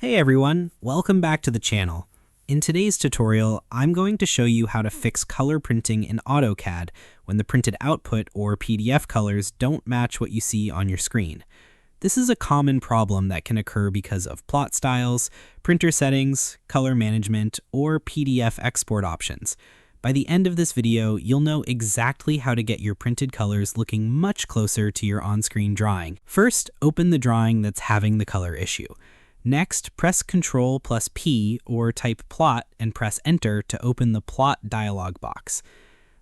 Hey everyone, welcome back to the channel. In today's tutorial, I'm going to show you how to fix color printing in AutoCAD when the printed output or PDF colors don't match what you see on your screen. This is a common problem that can occur because of plot styles, printer settings, color management, or PDF export options. By the end of this video, you'll know exactly how to get your printed colors looking much closer to your on-screen drawing. First, open the drawing that's having the color issue. Next, press Ctrl+P or type plot and press enter to open the plot dialog box.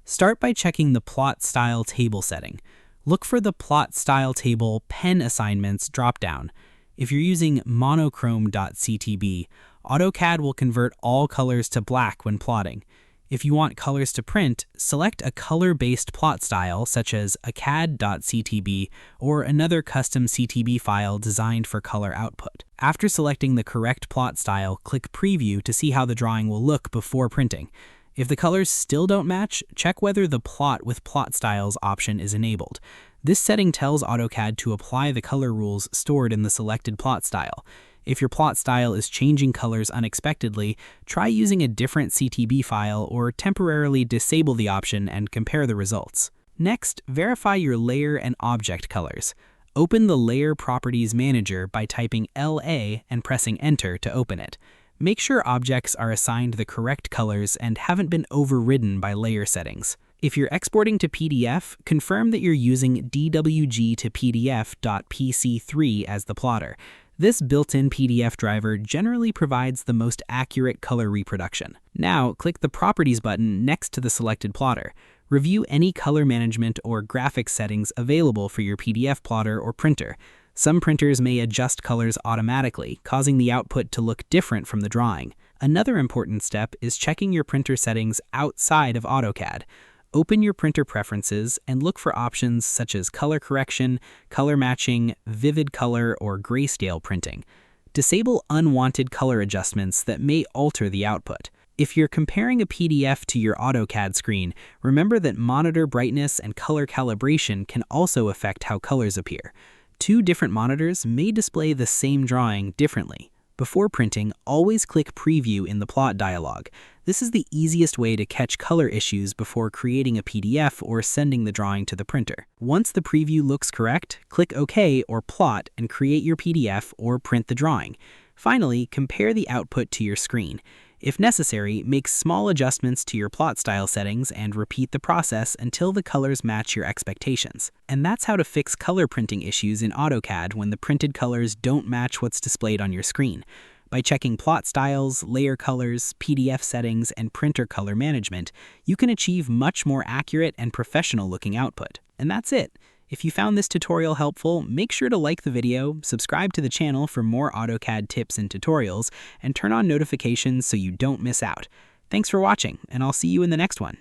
Start by checking the plot style table setting. Look for the plot style table pen assignments dropdown. If you're using monochrome.ctb, AutoCAD will convert all colors to black when plotting. If you want colors to print, select a color-based plot style such as a CAD.ctb or another custom CTB file designed for color output. After selecting the correct plot style, click Preview to see how the drawing will look before printing. If the colors still don't match, check whether the Plot with Plot Styles option is enabled. This setting tells AutoCAD to apply the color rules stored in the selected plot style. If your plot style is changing colors unexpectedly, try using a different CTB file or temporarily disable the option and compare the results. Next, verify your layer and object colors. Open the Layer Properties Manager by typing LA and pressing Enter to open it. Make sure objects are assigned the correct colors and haven't been overridden by layer settings. If you're exporting to PDF, confirm that you're using DWG to PDF.PC3 as the plotter. This built-in PDF driver generally provides the most accurate color reproduction. Now, click the Properties button next to the selected plotter. Review any color management or graphics settings available for your PDF plotter or printer. Some printers may adjust colors automatically, causing the output to look different from the drawing. Another important step is checking your printer settings outside of AutoCAD. Open your printer preferences and look for options such as color correction, color matching, vivid color, or grayscale printing. Disable unwanted color adjustments that may alter the output. If you're comparing a PDF to your AutoCAD screen, remember that monitor brightness and color calibration can also affect how colors appear. Two different monitors may display the same drawing differently. Before printing, always click Preview in the plot dialog. This is the easiest way to catch color issues before creating a PDF or sending the drawing to the printer. Once the preview looks correct, click OK or Plot and create your PDF or print the drawing. Finally, compare the output to your screen. If necessary, make small adjustments to your plot style settings and repeat the process until the colors match your expectations. And that's how to fix color printing issues in AutoCAD when the printed colors don't match what's displayed on your screen. By checking plot styles, layer colors, PDF settings, and printer color management, you can achieve much more accurate and professional-looking output. And that's it. If you found this tutorial helpful, make sure to like the video, subscribe to the channel for more AutoCAD tips and tutorials, and turn on notifications so you don't miss out. Thanks for watching, and I'll see you in the next one.